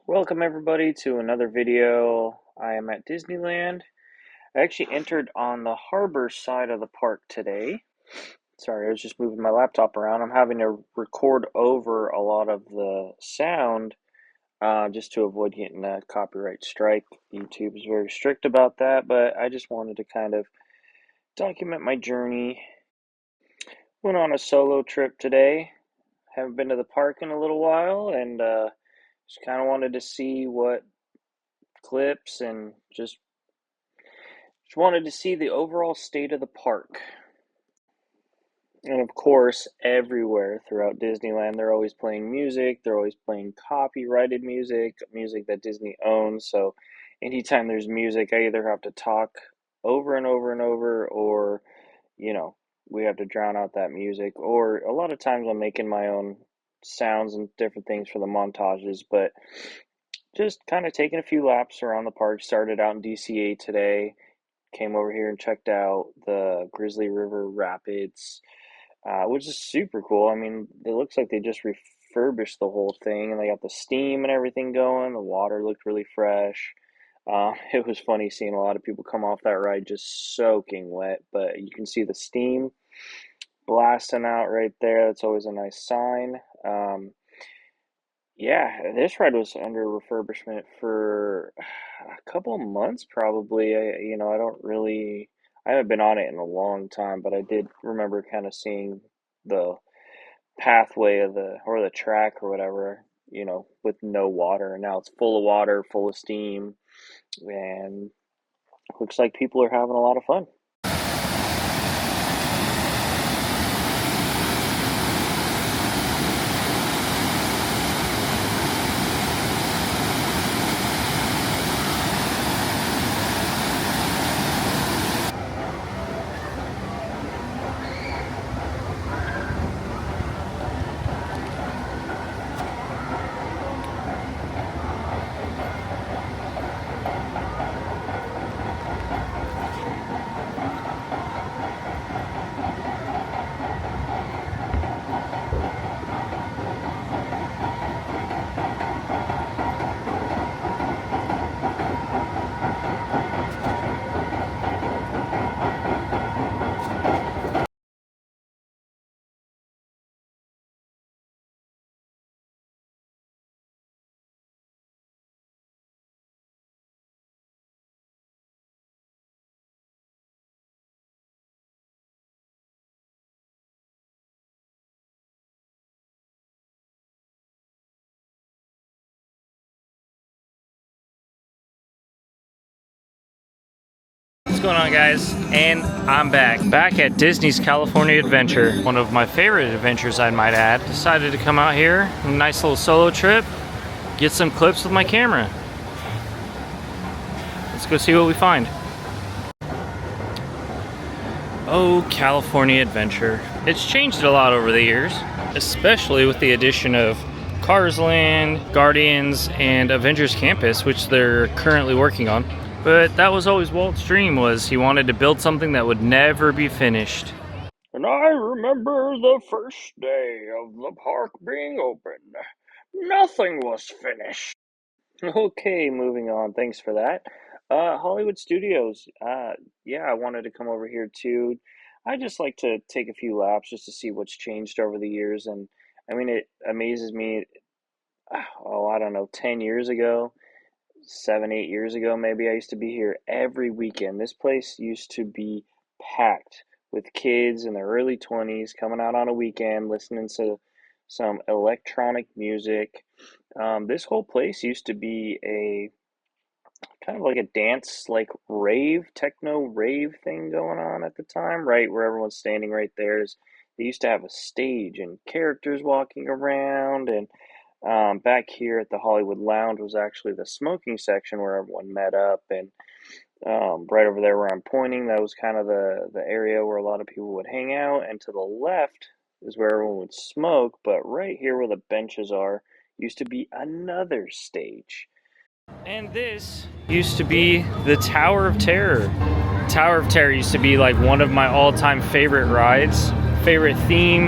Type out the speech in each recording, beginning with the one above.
Welcome everybody to another video. I am at Disneyland. I actually entered on the harbor side of the park today. Sorry, I was just moving my laptop around. I'm having to record over a lot of the sound just to avoid getting a copyright strike. YouTube is very strict about that, but I just wanted to kind of document my journey. Went on a solo trip today. Haven't been to the park in a little while, and just kind of wanted to see what clips and just wanted to see the overall state of the park. And of course, everywhere throughout Disneyland, they're always playing music. They're always playing copyrighted music, music that Disney owns. So anytime there's music, I either have to talk over and over and over, or, you know, we have to drown out that music. Or a lot of times I'm making my own sounds and different things for the montages, but just kind of taking a few laps around the park. Started out in DCA today. Came over here and checked out the Grizzly River Rapids, which is super cool. I mean, it looks like they just refurbished the whole thing, and they got the steam and everything going. The water looked really fresh. It was funny seeing a lot of people come off that ride just soaking wet, but you can see the steam blasting out right there. That's always a nice sign. Yeah, this ride was under refurbishment for a couple months probably. I don't really, I haven't been on it in a long time, but I did remember kind of seeing the pathway of the track or whatever, with no water. And now it's full of water, full of steam, and looks like people are having a lot of fun. What's going on, guys? And I'm back at Disney's California Adventure, one of my favorite adventures, I might add. Decided to come out here, a nice little solo trip, get some clips with my camera. Let's go see what we find. Oh, California Adventure. It's changed a lot over the years, especially with the addition of Cars Land, Guardians, and Avengers Campus, which they're currently working on. But that was always Walt's dream, was he wanted to build something that would never be finished. And I remember the first day of the park being open. Nothing was finished. Okay, moving on. Thanks for that. Hollywood Studios. Yeah, I wanted to come over here too. I just like to take a few laps just to see what's changed over the years. And I mean, it amazes me. Oh, I don't know, 10 years ago, 7, 8 years ago, maybe I used to be here every weekend. This place used to be packed with kids in their early 20s coming out on a weekend, listening to some electronic music. This whole place used to be a kind of like a dance, like rave, techno rave thing going on at the time, right? Where everyone's standing right there. They used to have a stage and characters walking around, and back here at the Hollywood Lounge was actually the smoking section where everyone met up, and right over there where I'm pointing, that was kind of the area where a lot of people would hang out, and to the left is where everyone would smoke, but right here where the benches are used to be another stage. And this used to be the Tower of Terror. Tower of Terror used to be like one of my all-time favorite rides, favorite theme.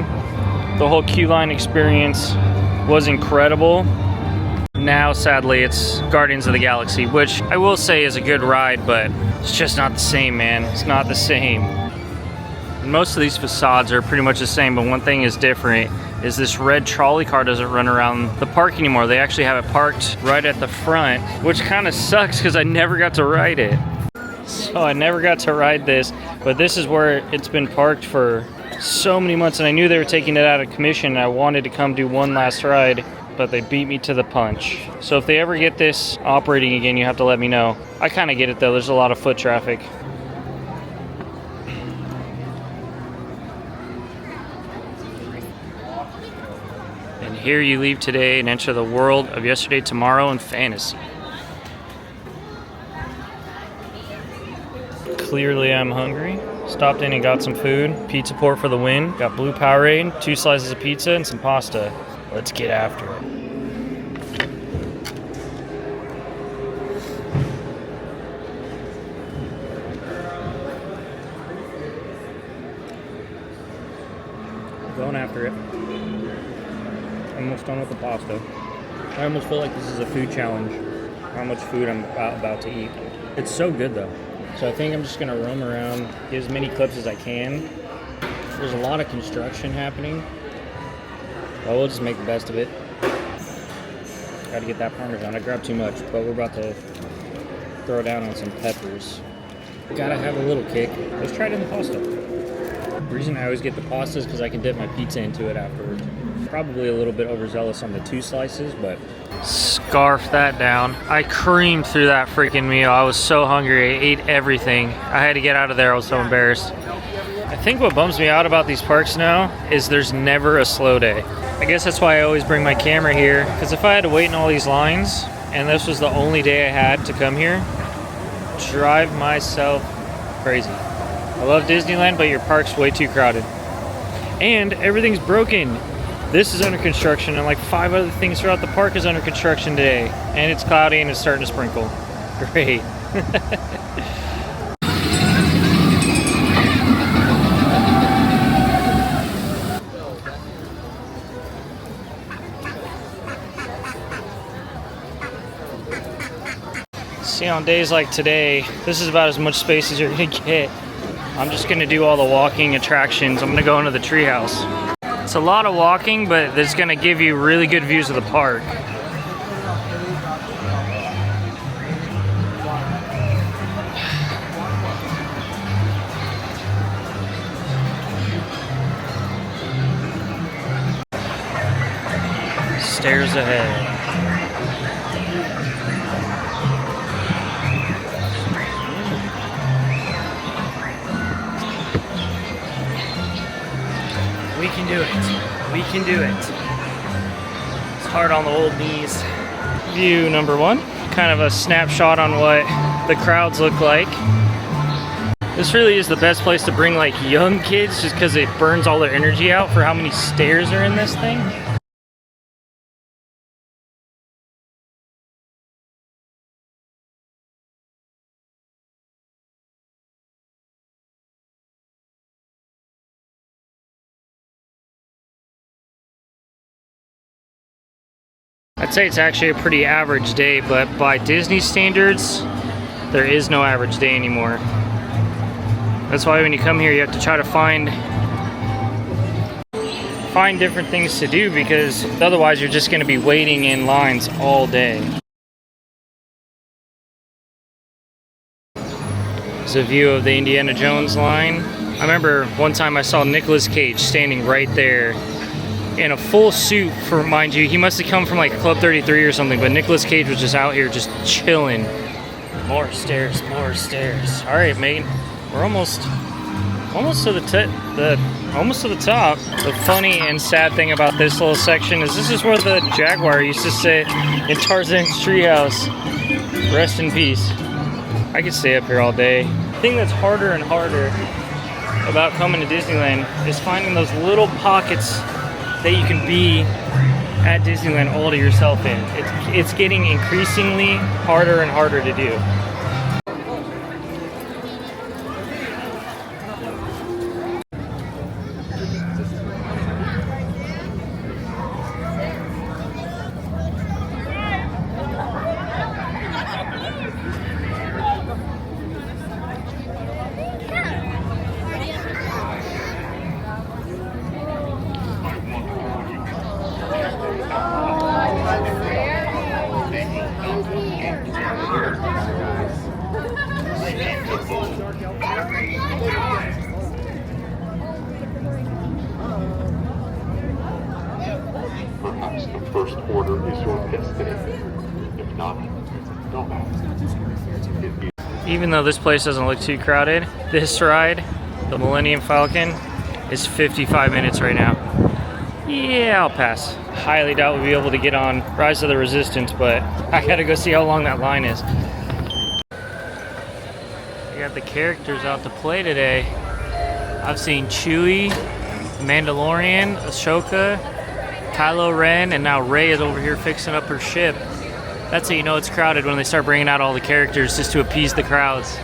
The whole queue line experience was incredible. Now, sadly, it's Guardians of the Galaxy, which I will say is a good ride, but it's just not the same, man. It's not the same. And most of these facades are pretty much the same, but one thing is different is this red trolley car doesn't run around the park anymore. They actually have it parked right at the front, which kind of sucks because I never got to ride it. So I never got to ride this, but this is where it's been parked for so many months, and I knew they were taking it out of commission, and I wanted to come do one last ride, but they beat me to the punch. So if they ever get this operating again, you have to let me know. I kind of get it though, there's a lot of foot traffic. And here you leave today and enter the world of yesterday, tomorrow, and fantasy. Clearly I'm hungry. Stopped in and got some food. Pizza port for the win. Got blue Powerade, 2 slices of pizza, and some pasta. Let's get after it. Going after it. I'm almost done with the pasta. I almost feel like this is a food challenge. How much food I'm about to eat. It's so good though. So I think I'm just gonna roam around, get as many clips as I can. There's a lot of construction happening. But we'll just make the best of it. Gotta get that Parmesan. I grabbed too much, but we're about to throw down on some peppers. Gotta have a little kick. Let's try it in the pasta. The reason I always get the pasta is because I can dip my pizza into it afterwards. Probably a little bit overzealous on the 2 slices, but... Scarf that down. I creamed through that freaking meal. I was so hungry. I ate everything. I had to get out of there. I was so embarrassed. I think what bums me out about these parks now is there's never a slow day. I guess that's why I always bring my camera here, because if I had to wait in all these lines and this was the only day I had to come here, drive myself crazy. I love Disneyland, but your park's way too crowded. And everything's broken. This is under construction, and like 5 other things throughout the park is under construction today. And it's cloudy and it's starting to sprinkle. Great. See, on days like today, this is about as much space as you're gonna get. I'm just gonna do all the walking attractions. I'm gonna go into the treehouse. It's a lot of walking, but it's gonna give you really good views of the park. Stairs ahead. We can do it. We can do it. It's hard on the old knees. View number 1. Kind of a snapshot on what the crowds look like. This really is the best place to bring like young kids just because it burns all their energy out for how many stairs are in this thing. I'd say it's actually a pretty average day, but by Disney standards, there is no average day anymore. That's why when you come here, you have to try to find different things to do, because otherwise you're just going to be waiting in lines all day. It's a view of the Indiana Jones line. I remember one time I saw Nicolas Cage standing right there in a full suit, for, mind you, he must have come from like Club 33 or something, but Nicolas Cage was just out here just chilling. More stairs, more stairs. All right, Megan, we're almost to the top. The funny and sad thing about this little section is this is where the jaguar used to sit in Tarzan's treehouse. Rest in peace. I could stay up here all day. The thing that's harder and harder about coming to Disneyland is finding those little pockets that you can be at Disneyland all to yourself in. It's getting increasingly harder and harder to do. Perhaps the first order is your destination. If not, don't matter. Even though this place doesn't look too crowded, this ride, the Millennium Falcon, is 55 minutes right now. Yeah, I'll pass. Highly doubt we'll be able to get on Rise of the Resistance, but I gotta go see how long that line is. We got the characters out to play today. I've seen Chewie, Mandalorian, Ahsoka, Kylo Ren, and now Rey is over here fixing up her ship. That's how you know it's crowded, when they start bringing out all the characters just to appease the crowds.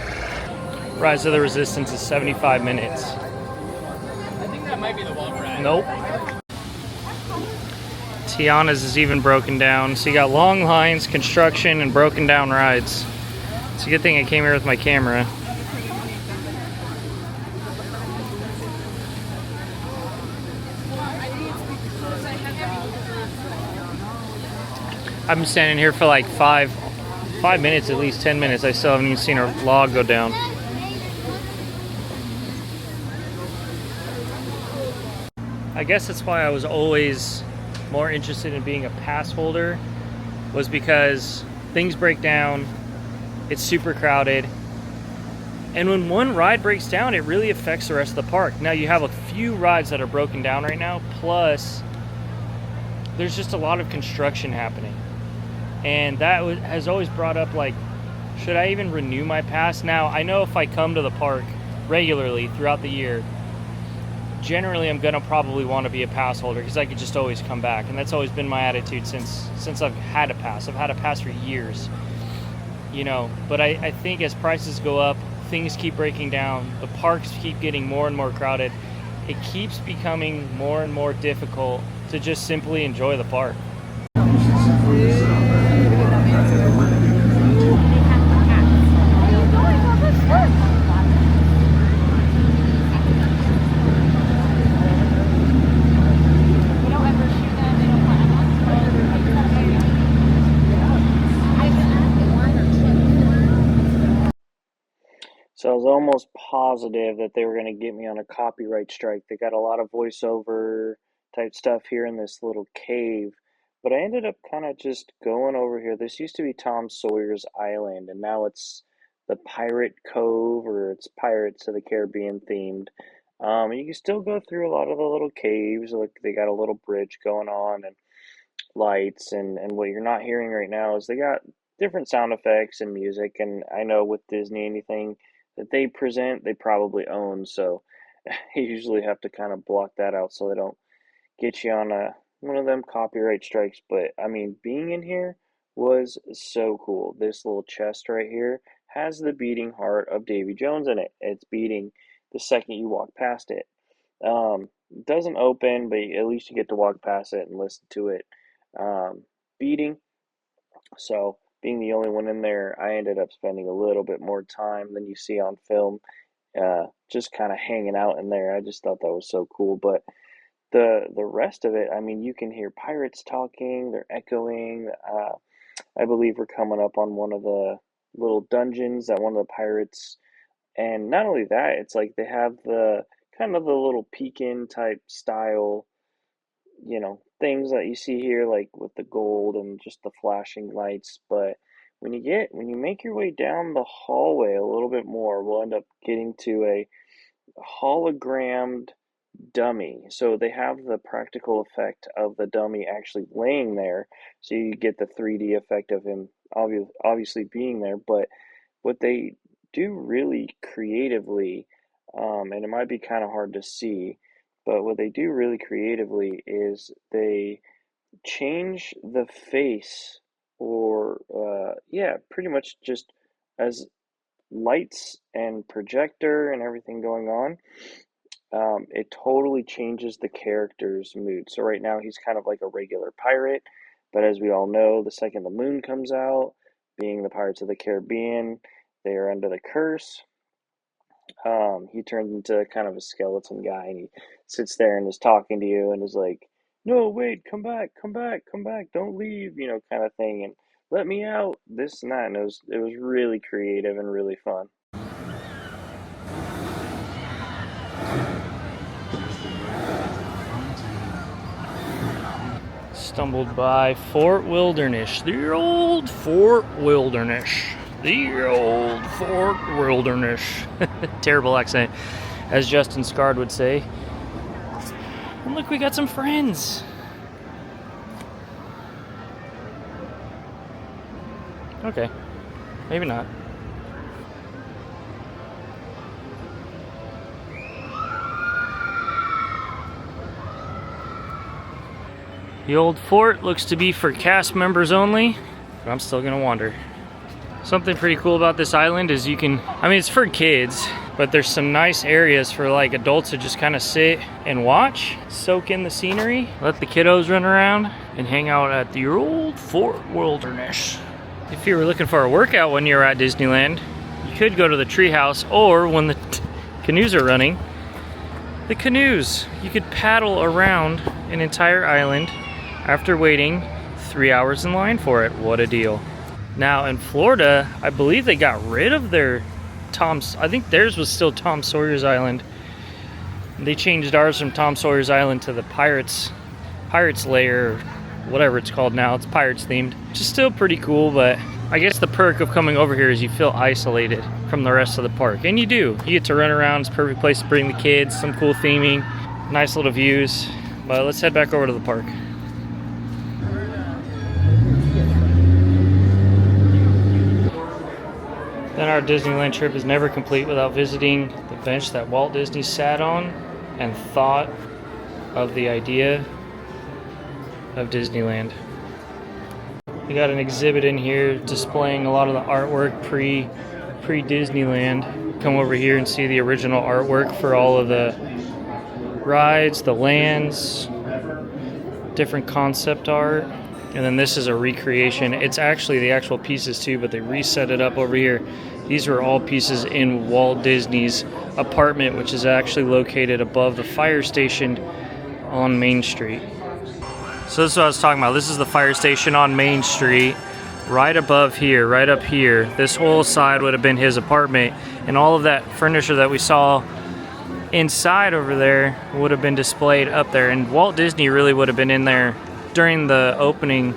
Rise of the Resistance is 75 minutes. I think that might be the walk ride. Nope. Tiana's is even broken down. So you got long lines, construction, and broken down rides. It's a good thing I came here with my camera. I've been standing here for like five minutes, at least 10 minutes. I still haven't even seen a log go down. I guess that's why I was always more interested in being a pass holder, was because things break down, it's super crowded, and when one ride breaks down, it really affects the rest of the park. Now you have a few rides that are broken down right now, plus there's just a lot of construction happening. And that has always brought up, like, should I even renew my pass? Now, I know if I come to the park regularly throughout the year, generally I'm gonna probably want to be a pass holder because I could just always come back, and that's always been my attitude since I've had a pass. I've had a pass for years, you know. But I think as prices go up, things keep breaking down, the parks keep getting more and more crowded, it keeps becoming more and more difficult to just simply enjoy the park. So I was almost positive that they were going to get me on a copyright strike. They got a lot of voiceover type stuff here in this little cave, but I ended up kind of just going over here. This used to be Tom Sawyer's Island, and now it's the Pirate Cove, or it's Pirates of the Caribbean themed. And you can still go through a lot of the little caves. Like, they got a little bridge going on and lights, and what you're not hearing right now is they got different sound effects and music. And I know with Disney, anything that they present, they probably own, so you usually have to kind of block that out so they don't get you on one of them copyright strikes. But I mean, being in here was so cool. This little chest right here has the beating heart of Davy Jones in it. It's beating the second you walk past it. It doesn't open, but at least you get to walk past it and listen to it beating. So, being the only one in there, I ended up spending a little bit more time than you see on film, just kind of hanging out in there. I just thought that was so cool. But the rest of it, I mean, you can hear pirates talking, they're echoing. I believe we're coming up on one of the little dungeons that one of the pirates, and not only that, it's like they have the kind of the little peek-in type style, things that you see here, like with the gold and just the flashing lights. But when you make your way down the hallway a little bit more, we'll end up getting to a hologrammed dummy. So they have the practical effect of the dummy actually laying there, so you get the 3D effect of him obviously being there. But what they do really creatively, and it might be kind of hard to see, but what they do really creatively is they change the face, or yeah, pretty much just as lights and projector and everything going on, it totally changes the character's mood. So right now he's kind of like a regular pirate, but as we all know, the second the moon comes out, being the Pirates of the Caribbean, they are under the curse. He turns into kind of a skeleton guy, and he sits there and is talking to you and is like, "No, wait, come back, come back, come back, don't leave," kind of thing, and "Let me out," this and that. And it was really creative and really fun. Stumbled by Fort Wilderness. The old Fort Wilderness. The old Fort Wilderness. Terrible accent, as Justin Scard would say. And look, we got some friends. Okay, maybe not. The old fort looks to be for cast members only, but I'm still gonna wander. Something pretty cool about this island is you can, I mean, it's for kids, but there's some nice areas for like adults to just kind of sit and watch, soak in the scenery, let the kiddos run around, and hang out at the old Fort Wilderness. If you were looking for a workout when you were at Disneyland, you could go to the treehouse, or when the canoes are running, the canoes. You could paddle around an entire island after waiting 3 hours in line for it. What a deal. Now in Florida, I believe they got rid of their I think theirs was still Tom Sawyer's Island. They changed ours from Tom Sawyer's Island to the Pirates Lair, whatever it's called now. It's Pirates themed, which is still pretty cool, but I guess the perk of coming over here is you feel isolated from the rest of the park. And you do. You get to run around. It's a perfect place to bring the kids, some cool theming, nice little views. But let's head back over to the park. Then our Disneyland trip is never complete without visiting the bench that Walt Disney sat on and thought of the idea of Disneyland. We got an exhibit in here displaying a lot of the artwork pre-Disneyland. Come over here and see the original artwork for all of the rides, the lands, different concept art. And then this is a recreation. It's actually the actual pieces too, but they reset it up over here. These were all pieces in Walt Disney's apartment, which is actually located above the fire station on Main Street. So this is what I was talking about. This is the fire station on Main Street, right above here, right up here. This whole side would have been his apartment, and all of that furniture that we saw inside over there would have been displayed up there. And Walt Disney really would have been in there during the opening,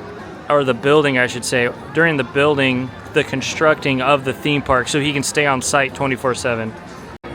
or the building, I should say, during the building, the constructing of the theme park, so he can stay on site 24/7.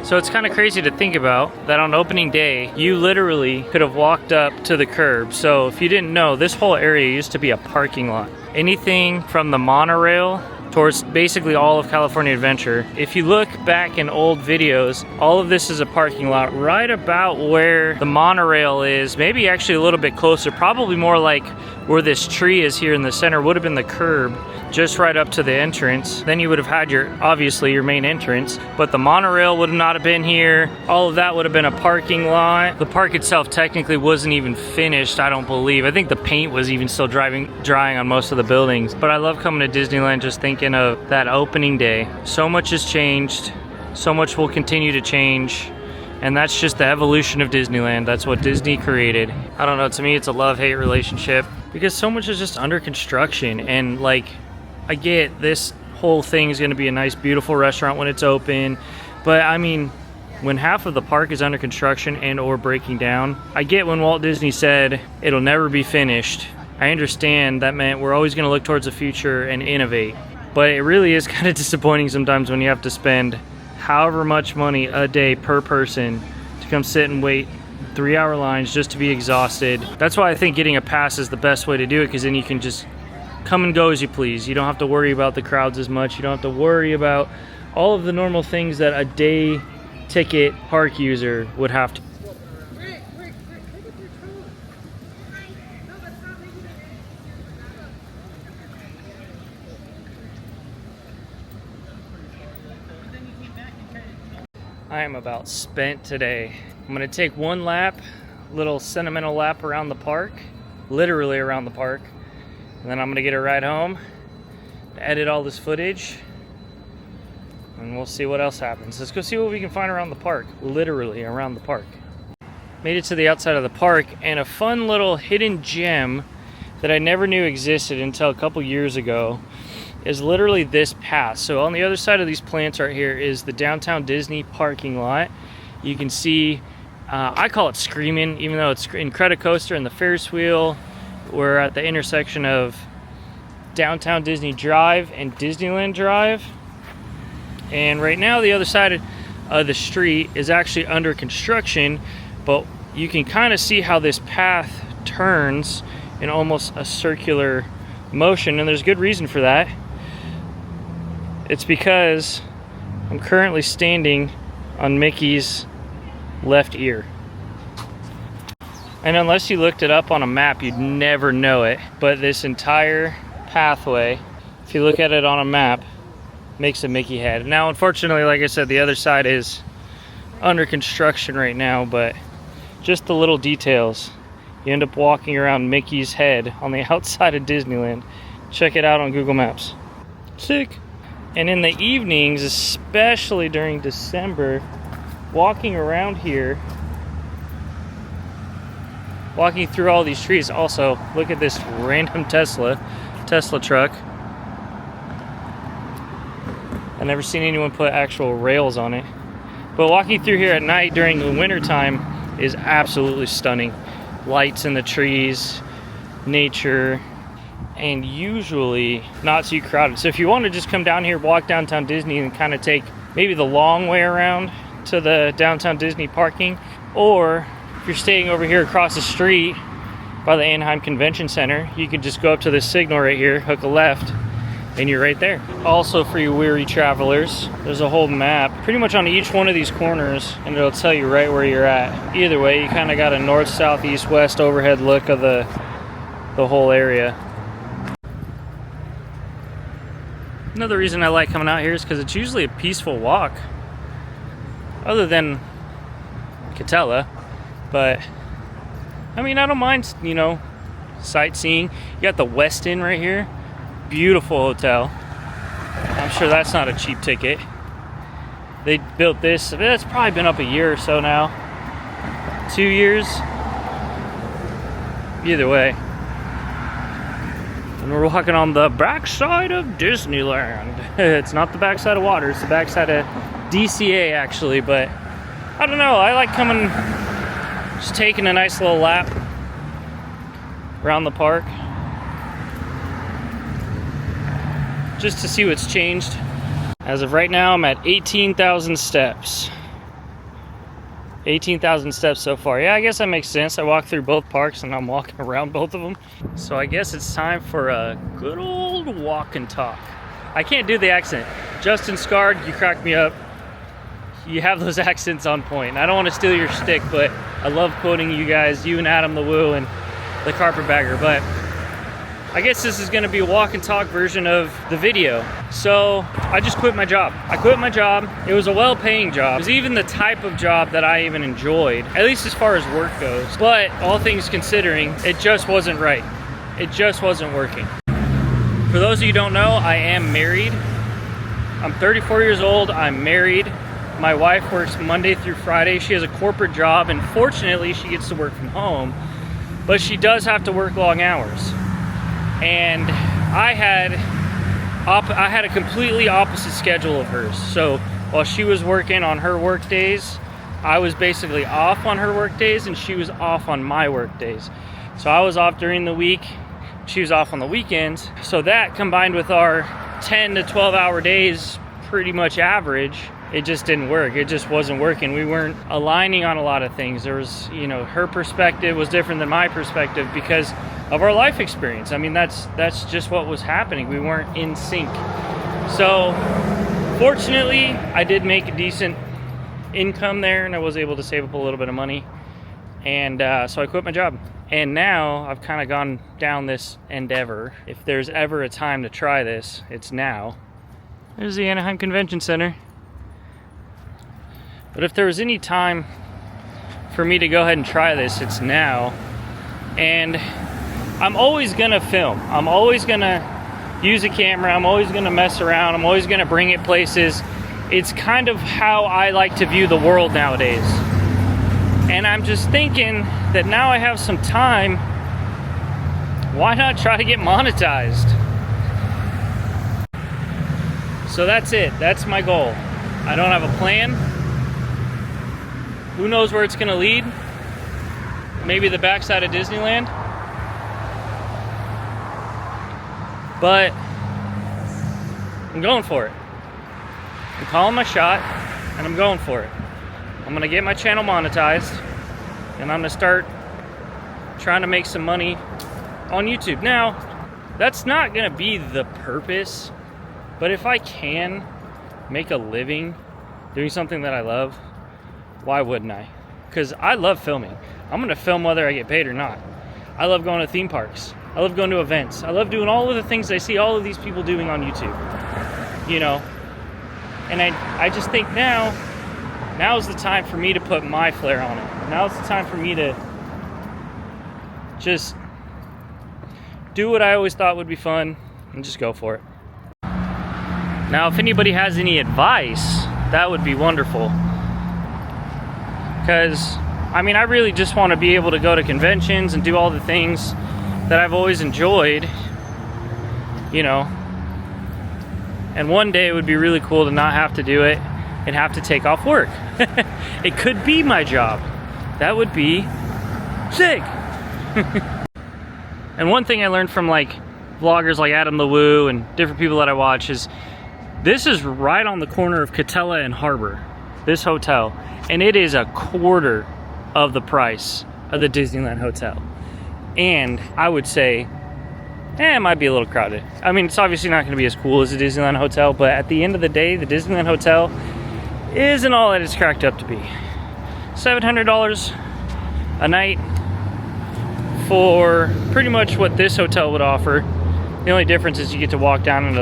So it's kind of crazy to think about that on opening day, you literally could have walked up to the curb. So if you didn't know, this whole area used to be a parking lot. Anything from the monorail towards basically all of California Adventure. If you look back in old videos, all of this is a parking lot right about where the monorail is, maybe actually a little bit closer, probably more like where this tree is here in the center would have been the curb, just right up to the entrance. Then you would have had obviously your main entrance, but the monorail would not have been here. All of that would have been a parking lot. The park itself technically wasn't even finished, I don't believe. I think the paint was even still drying on most of the buildings. But I love coming to Disneyland just thinking of that opening day. So much has changed, so much will continue to change. And that's just the evolution of Disneyland. That's what Disney created. I don't know, to me it's a love-hate relationship because so much is just under construction. And like, I get this whole thing is gonna be a nice, beautiful restaurant when it's open. But I mean, when half of the park is under construction and or breaking down, I get when Walt Disney said it'll never be finished. I understand that meant we're always gonna look towards the future and innovate. But it really is kind of disappointing sometimes when you have to spend however much money a day per person to come sit and wait 3-hour lines just to be exhausted. That's why I think getting a pass is the best way to do it, because then you can just come and go as you please. You don't have to worry about the crowds as much. You don't have to worry about all of the normal things that a day ticket park user would have to. I am about spent today. I'm gonna take one lap, little sentimental lap around the park, literally around the park, and then I'm gonna get a ride home, edit all this footage, and we'll see what else happens. Let's go see what we can find around the park, literally around the park. Made it to the outside of the park, and a fun little hidden gem that I never knew existed until a couple years ago is literally this path. So on the other side of these plants right here is the Downtown Disney parking lot. You can see, I call it Screamin', even though it's Incredicoaster and the Ferris wheel, We're at the intersection of Downtown Disney Drive and Disneyland Drive. And right now the other side of the street is actually under construction, but you can kind of see how this path turns in almost a circular motion, and there's good reason for that. It's because I'm currently standing on Mickey's left ear. And unless you looked it up on a map, you'd never know it. But this entire pathway, if you look at it on a map, makes a Mickey head. Now, unfortunately, like I said, the other side is under construction right now, but just the little details. You end up walking around Mickey's head on the outside of Disneyland. Check it out on Google Maps. Sick. And in the evenings, especially during December, walking around here, walking through all these trees. Also, look at this random Tesla truck. I've never seen anyone put actual rails on it. But walking through here at night during the winter time is absolutely stunning. Lights in the trees, nature, and usually not too crowded. So if you want to just come down here, walk downtown Disney and kind of take maybe the long way around to the downtown Disney parking, or if you're staying over here across the street by the Anaheim Convention Center, you can just go up to this signal right here, hook a left, and you're right there. Also, for you weary travelers, there's a whole map pretty much on each one of these corners, and it'll tell you right where you're at. Either way, you kind of got a north, south, east, west overhead look of the whole area. Another reason I like coming out here is because it's usually a peaceful walk, other than Catella. But I mean, I don't mind, you know, sightseeing. You got the Westin right here. Beautiful hotel. I'm sure that's not a cheap ticket. They built this, it's probably been up a year or so now. 2 years. Either way. And we're walking on the backside of Disneyland. It's not the backside of water, it's the backside of DCA actually, but I don't know, I like coming, just taking a nice little lap around the park, just to see what's changed. As of right now, I'm at 18,000 steps. 18,000 steps so far. Yeah, I guess that makes sense. I walked through both parks and I'm walking around both of them. So I guess it's time for a good old walk and talk. I can't do the accent. Justin Scard, you crack me up. You have those accents on point. I don't want to steal your stick, but I love quoting you guys, you and Adam the Woo and the Carpetbagger. But I guess this is going to be a walk and talk version of the video. So I just quit my job. I quit my job. It was a well-paying job. It was even the type of job that I even enjoyed, at least as far as work goes. But all things considering, it just wasn't right. It just wasn't working. For those of you who don't know, I am married. I'm 34 years old. I'm married. My wife works Monday through Friday. She has a corporate job, and fortunately, she gets to work from home. But she does have to work long hours. And I had a completely opposite schedule of hers. So while she was working on her work days, I was basically off on her work days and she was off on my work days. So I was off during the week, she was off on the weekends. So that combined with our 10 to 12 hour days, pretty much average, it just didn't work. It just wasn't working. We weren't aligning on a lot of things. There was, you know, her perspective was different than my perspective because of our life experience. I mean, that's just what was happening. We weren't in sync. So fortunately, I did make a decent income there and I was able to save up a little bit of money. And so I quit my job. And now I've kind of gone down this endeavor. If there's ever a time to try this, it's now. There's the Anaheim Convention Center. But if there was any time for me to go ahead and try this, it's now. And I'm always gonna film. I'm always gonna use a camera. I'm always gonna mess around. I'm always gonna bring it places. It's kind of how I like to view the world nowadays. And I'm just thinking that now I have some time, why not try to get monetized? So that's it. That's my goal. I don't have a plan. Who knows where it's gonna lead? Maybe the backside of Disneyland. But I'm going for it. I'm calling my shot, and I'm going for it. I'm gonna get my channel monetized, and I'm gonna start trying to make some money on YouTube. Now, that's not gonna be the purpose, but if I can make a living doing something that I love, why wouldn't I? Because I love filming. I'm gonna film whether I get paid or not. I love going to theme parks. I love going to events. I love doing all of the things I see all of these people doing on YouTube. You know, and I just think now's the time for me to put my flair on it. Now's the time for me to just do what I always thought would be fun and just go for it. Now, if anybody has any advice, that would be wonderful. Because, I mean, I really just want to be able to go to conventions and do all the things that I've always enjoyed, you know. And one day it would be really cool to not have to do it and have to take off work. It could be my job. That would be sick. And one thing I learned from like vloggers like Adam the Woo and different people that I watch is this is right on the corner of Catella and Harbor, this hotel, and it is a quarter of the price of the Disneyland Hotel. And I would say, it might be a little crowded. I mean, it's obviously not going to be as cool as the Disneyland Hotel, but at the end of the day, the Disneyland Hotel isn't all that it's cracked up to be. $700 a night for pretty much what this hotel would offer. The only difference is you get to walk down into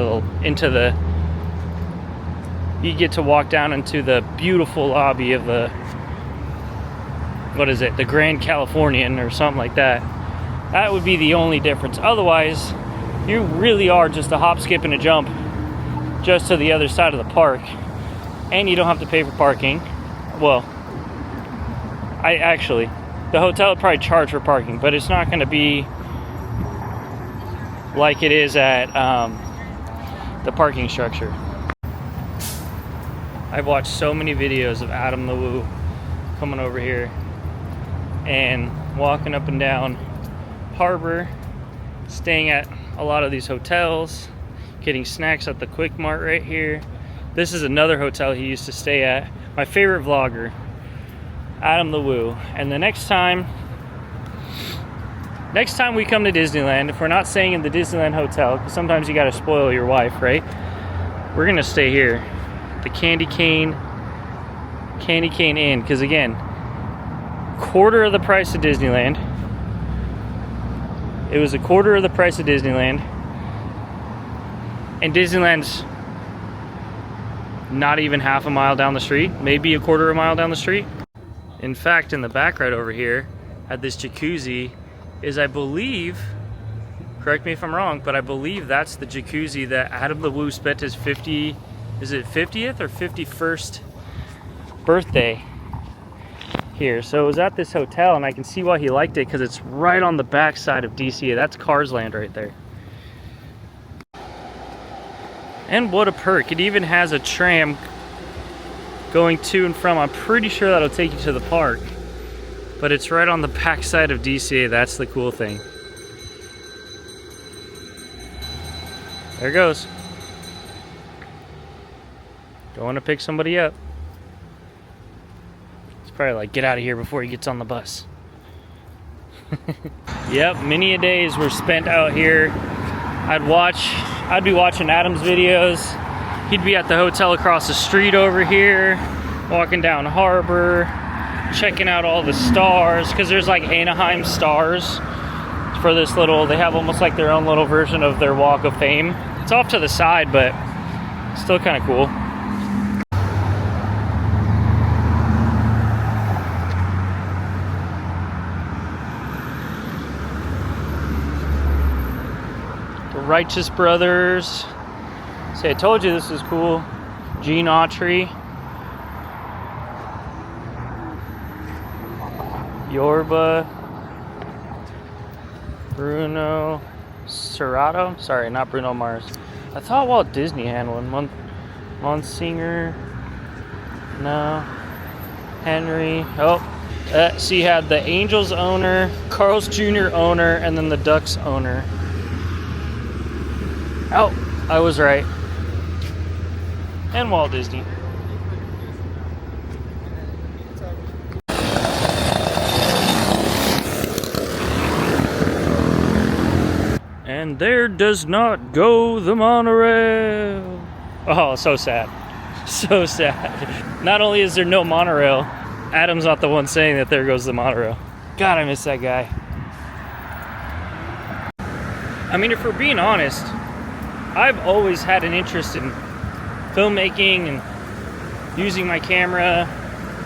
the beautiful lobby of the, what is it, the Grand Californian or something like that. That would be the only difference. Otherwise, you really are just a hop, skip, and a jump just to the other side of the park. And you don't have to pay for parking. Well, the hotel would probably charge for parking, but it's not going to be like it is at the parking structure. I've watched so many videos of Adam the Woo coming over here and walking up and down Harbor, staying at a lot of these hotels, getting snacks at the Quick Mart right here. This is another hotel he used to stay at. My favorite vlogger, Adam the Woo. And the next time we come to Disneyland, if we're not staying in the Disneyland Hotel, because sometimes you gotta spoil your wife, right? We're gonna stay here, the Candy Cane Inn, because again, quarter of the price of Disneyland. It was a quarter of the price of Disneyland, and Disneyland's not even half a mile down the street, maybe a quarter of a mile down the street. In fact, in the back right over here at this jacuzzi is, I believe, correct me if I'm wrong, but I believe that's the jacuzzi that Adam the Woo spent his 50th or 51st birthday here. So it was at this hotel, and I can see why he liked it, because it's right on the back side of DCA. That's Cars Land right there. And what a perk. It even has a tram going to and from. I'm pretty sure that'll take you to the park, but it's right on the back side of DCA. That's the cool thing. There it goes. Going to pick somebody up. It's probably like, get out of here before he gets on the bus. Yep, many a days were spent out here. I'd be watching Adam's videos. He'd be at the hotel across the street over here, walking down Harbor, checking out all the stars, because there's like Anaheim stars for this little, they have almost like their own little version of their Walk of Fame. It's off to the side, but still kind of cool. The Righteous Brothers. See, I told you this was cool. Gene Autry. Yorba. Bruno Serrato. Sorry, not Bruno Mars. I thought Walt Disney had one. Monsignor. No. Henry. Oh. So you had the Angels owner, Carl's Jr. owner, and then the Ducks owner. Oh, I was right. And Walt Disney. And there does not go the monorail. Oh, so sad. So sad. Not only is there no monorail, Adam's not the one saying that there goes the monorail. God, I miss that guy. I mean, if we're being honest, I've always had an interest in filmmaking and using my camera,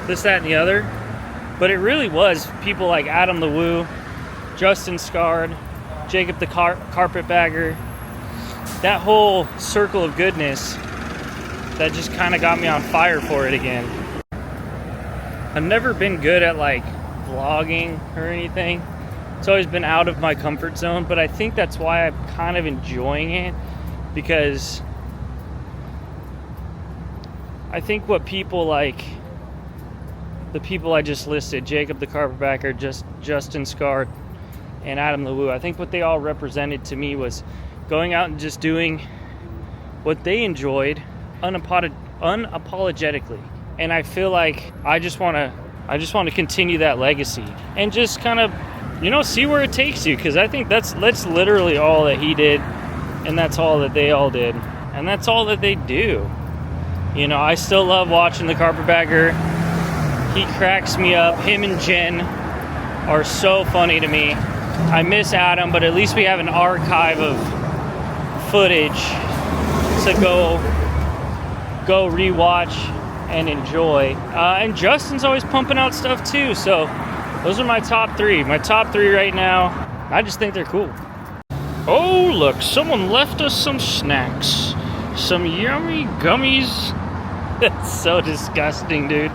this, that, and the other. But it really was people like Adam the Woo, Justin Scard, Jacob the Carpetbagger, that whole circle of goodness that just kind of got me on fire for it again. I've never been good at like vlogging or anything. It's always been out of my comfort zone, but I think that's why I'm kind of enjoying it, because I think what people like, the people I just listed, Jacob the Carpetbagger, Justin Scard, and Adam the Woo, I think what they all represented to me was going out and just doing what they enjoyed unapologetically. And I feel like I just want to continue that legacy and just kind of, see where it takes you, because I think that's literally all that he did, and that's all that they all did, and that's all that they do. I still love watching the Carpetbagger. He cracks me up. Him and Jen are so funny to me. I miss Adam, but at least we have an archive of footage to go rewatch and enjoy. And Justin's always pumping out stuff too, so those are my top three. My top three right now, I just think they're cool. Oh, look, someone left us some snacks. Some yummy gummies. That's so disgusting, dude.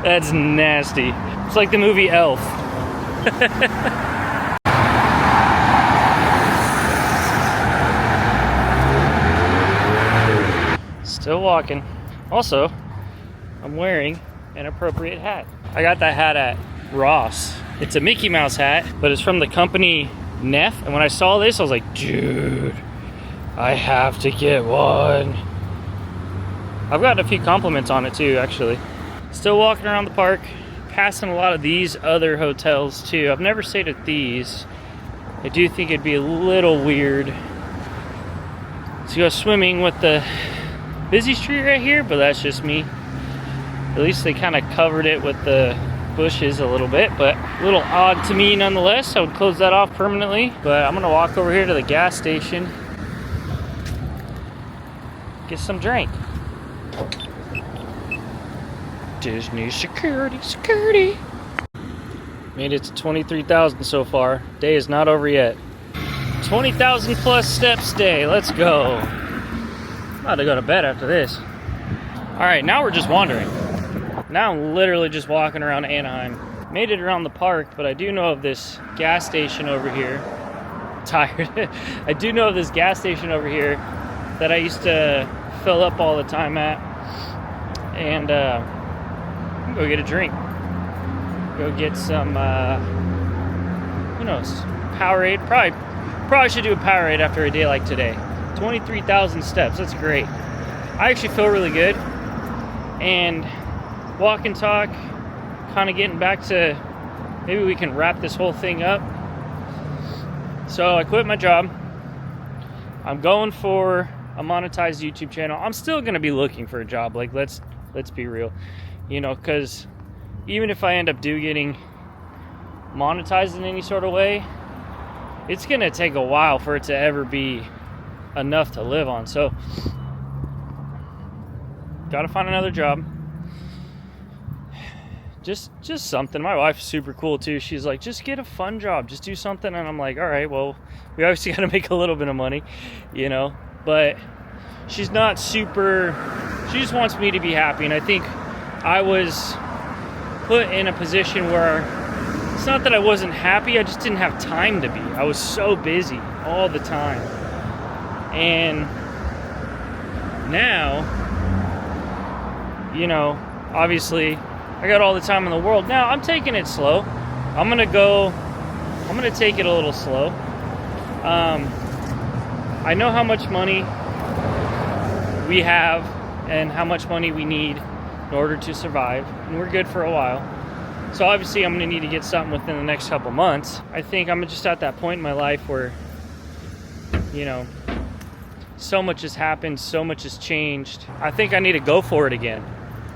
That's nasty. It's like the movie Elf. Still walking. Also, I'm wearing an appropriate hat. I got that hat at Ross. It's a Mickey Mouse hat, but it's from the company Neff. And when I saw this, I was like, dude, I have to get one. I've gotten a few compliments on it too, actually. Still walking around the park, passing a lot of these other hotels too. I've never stayed at these. I do think it'd be a little weird to go swimming with the busy street right here, but that's just me. At least they kind of covered it with the bushes a little bit, but a little odd to me nonetheless. I would close that off permanently, but I'm gonna walk over here to the gas station, get some drink. Disney security. Made it to 23,000 so far. Day is not over yet. 20,000 plus steps day. Let's go. I'm about to go to bed after this. All right, now we're just wandering. Now I'm literally just walking around Anaheim. Made it around the park, but I do know of this gas station over here. Tired. I do know of this gas station over here that I used to fill up all the time at. And go get a drink. Go get some, who knows, Powerade. Probably should do a Powerade after a day like today. 23,000 steps, that's great. I actually feel really good. And walk and talk, kind of getting back to, maybe we can wrap this whole thing up. So I quit my job. I'm going for a monetized YouTube channel. I'm still going to be looking for a job. Like, let's be real. Because even if I end up getting monetized in any sort of way, it's going to take a while for it to ever be enough to live on. So, got to find another job. Just something. My wife's super cool too. She's like, just get a fun job. Just do something. And I'm like, all right, well, we obviously got to make a little bit of money, But she's not super... She just wants me to be happy. And I think I was put in a position where it's not that I wasn't happy, I just didn't have time to be. I was so busy all the time. And now, obviously I got all the time in the world. Now I'm taking it slow. I'm gonna take it a little slow. I know how much money we have and how much money we need in order to survive, and we're good for a while. So obviously I'm gonna need to get something within the next couple months. I think I'm just at that point in my life where, you know, so much has happened, so much has changed. I think I need to go for it again.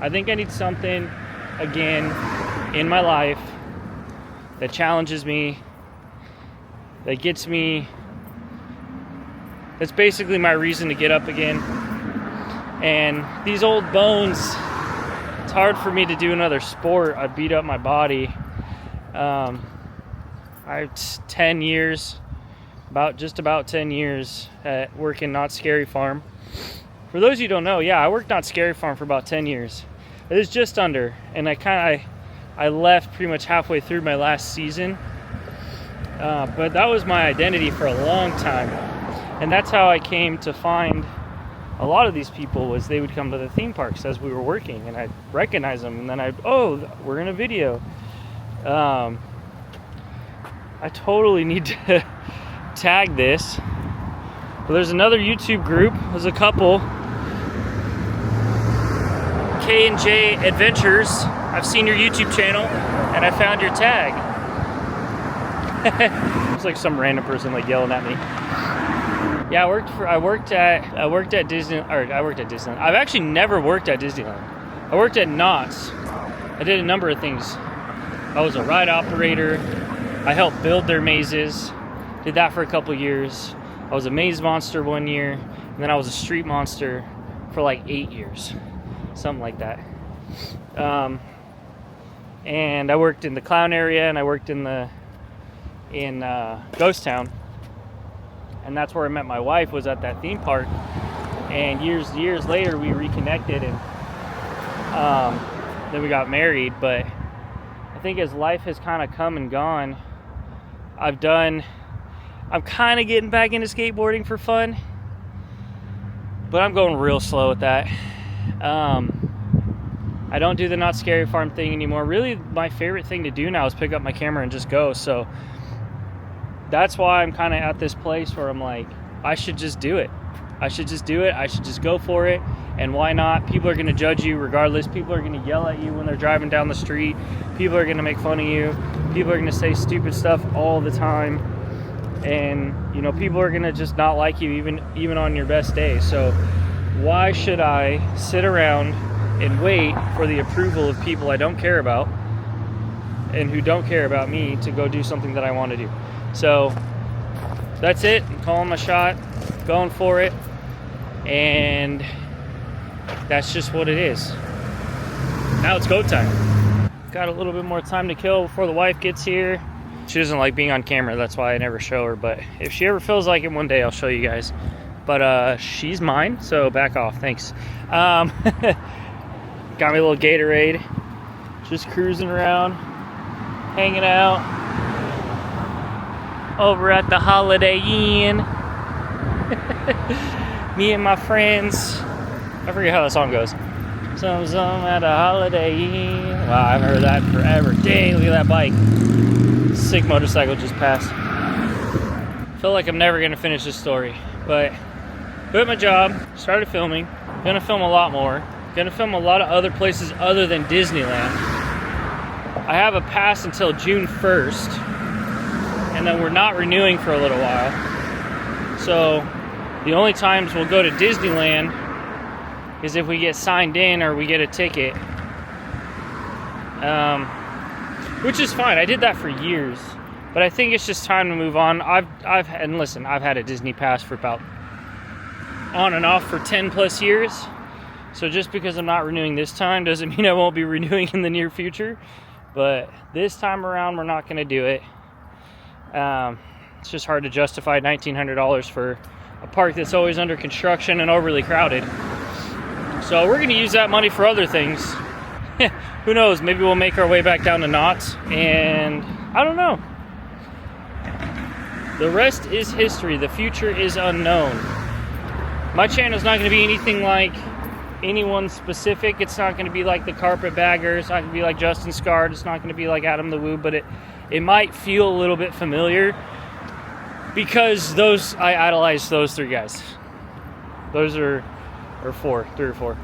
I think I need something again in my life that challenges me, that gets me, that's basically my reason to get up again. And these old bones, it's hard for me to do another sport. I beat up my body. I 10 years, just about 10 years at working Not Scary Farm. For those of you who don't know, yeah, I worked Not Scary Farm for about 10 years. It was just under, and I left pretty much halfway through my last season. But that was my identity for a long time. And that's how I came to find a lot of these people, was they would come to the theme parks as we were working, and I'd recognize them, and then we're in a video. I totally need to tag this. But there's another YouTube group. There's a couple. K&J Adventures. I've seen your YouTube channel, and I found your tag. It's like some random person like yelling at me. Yeah, I worked at Disneyland. I've actually never worked at Disneyland. I worked at Knott's. I did a number of things. I was a ride operator. I helped build their mazes. Did that for a couple years. I was a maze monster 1 year, and then I was a street monster for like 8 years, something like that. And I worked in the clown area, and I worked in Ghost Town. And that's where I met my wife, was at that theme park. And years later, we reconnected, and then we got married. But I think as life has kind of come and gone, I'm kind of getting back into skateboarding for fun, but I'm going real slow with that. I don't do the Not Scary Farm thing anymore. Really, my favorite thing to do now is pick up my camera and just go. So that's why I'm kind of at this place where I'm like, I should just do it. I should just go for it. And why not? People are going to judge you regardless. People are going to yell at you when they're driving down the street. People are going to make fun of you. People are going to say stupid stuff all the time. And, you know, people are going to just not like you even on your best day. So why should I sit around and wait for the approval of people I don't care about and who don't care about me to go do something that I want to do? So that's it. I'm calling my shot, going for it, and that's just what it is. Now it's go time. Got a little bit more time to kill before the wife gets here. She doesn't like being on camera, that's why I never show her, but if she ever feels like it one day, I'll show you guys. But she's mine, so back off, thanks. Got me a little Gatorade, just cruising around, hanging out over at the Holiday Inn. Me and my friends. I forget how the song goes. Some at a Holiday Inn. Wow, I haven't heard that in forever. Dang, look at that bike. Sick motorcycle just passed. Feel like I'm never gonna finish this story, but quit my job, started filming. Gonna film a lot more. Gonna film a lot of other places other than Disneyland. I have a pass until June 1st, and then we're not renewing for a little while. So the only times we'll go to Disneyland is if we get signed in or we get a ticket. Which is fine. I did that for years, but I think it's just time to move on. I've had a Disney pass for about on and off for 10 plus years. So just because I'm not renewing this time doesn't mean I won't be renewing in the near future. But this time around, we're not going to do it. It's just hard to justify $1,900 for a park that's always under construction and overly crowded. So we're going to use that money for other things. Who knows? Maybe we'll make our way back down to Knott's, and I don't know. The rest is history. The future is unknown. My channel's not going to be anything like anyone specific. It's not going to be like the Carpetbagger. It's not going to be like Justin Scarred. It's not going to be like Adam the Woo, but it might feel a little bit familiar because I idolize those three guys. Those are, or four, three or four.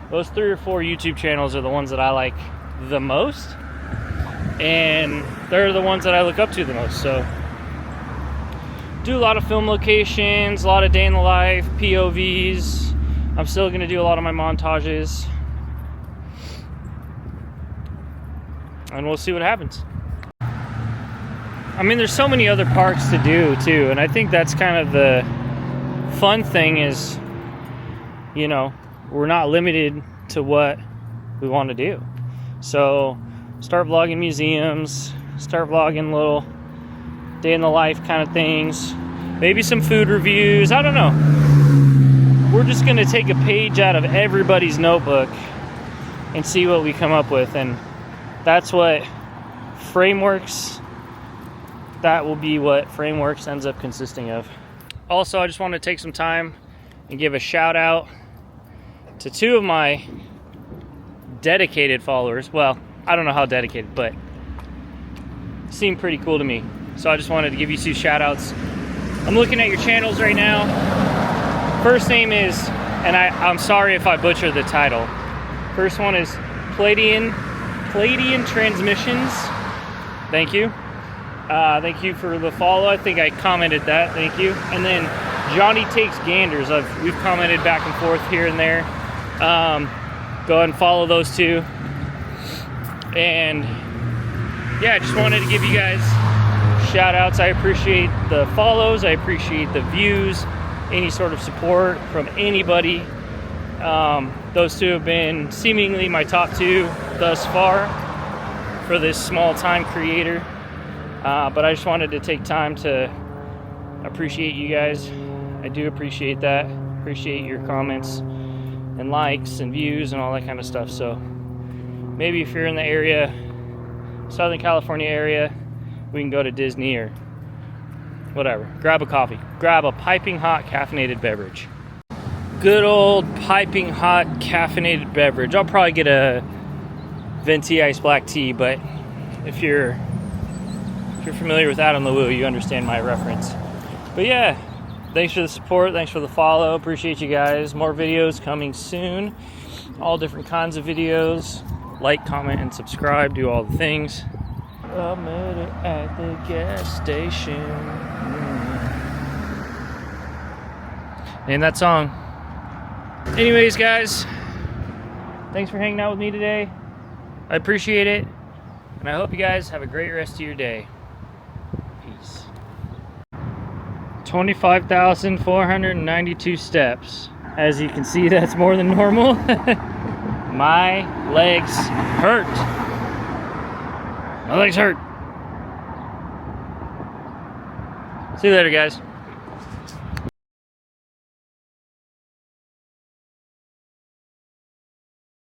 Those 3 or 4 YouTube channels are the ones that I like the most, and they're the ones that I look up to the most. So, do a lot of film locations, a lot of day in the life, POVs. I'm still gonna do a lot of my montages, and we'll see what happens. I mean, there's so many other parks to do too, and I think that's kind of the fun thing is, you know, we're not limited to what we want to do. So start vlogging museums, start vlogging little day in the life kind of things, maybe some food reviews. I don't know. We're just going to take a page out of everybody's notebook and see what we come up with, and that's what Frameworks, that will be what Frameworks ends up consisting of. Also, I just want to take some time and give a shout out to 2 of my dedicated followers. Well, I don't know how dedicated, but seem pretty cool to me. So I just wanted to give you 2 shout outs. I'm looking at your channels right now. First name is, and I'm sorry if I butcher the title. First one is Palladian Transmissions. Thank you. Thank you for the follow. I think I commented that. Thank you. And then Johnny Takes Ganders. We've commented back and forth here and there. Go ahead and follow those 2. And yeah, I just wanted to give you guys shout outs. I appreciate the follows. I appreciate the views, any sort of support from anybody. Those 2 have been seemingly my top 2 thus far for this small time creator. But I just wanted to take time to appreciate you guys. I do appreciate that. Appreciate your comments and likes and views and all that kind of stuff. So maybe if you're in the area, Southern California area, we can go to Disney or whatever. Grab a coffee. Grab a piping hot caffeinated beverage. Good old piping hot caffeinated beverage. I'll probably get a venti iced black tea, but if you're familiar with Adam LeWoo, you understand my reference. But yeah, thanks for the support, thanks for the follow, appreciate you guys. More videos coming soon, all different kinds of videos. Like, comment, and subscribe, do all the things. I met her at the gas station. And that song. Anyways, guys, thanks for hanging out with me today. I appreciate it, and I hope you guys have a great rest of your day. Peace. 25,492 steps. As you can see, that's more than normal. My legs hurt. My legs hurt. See you later, guys.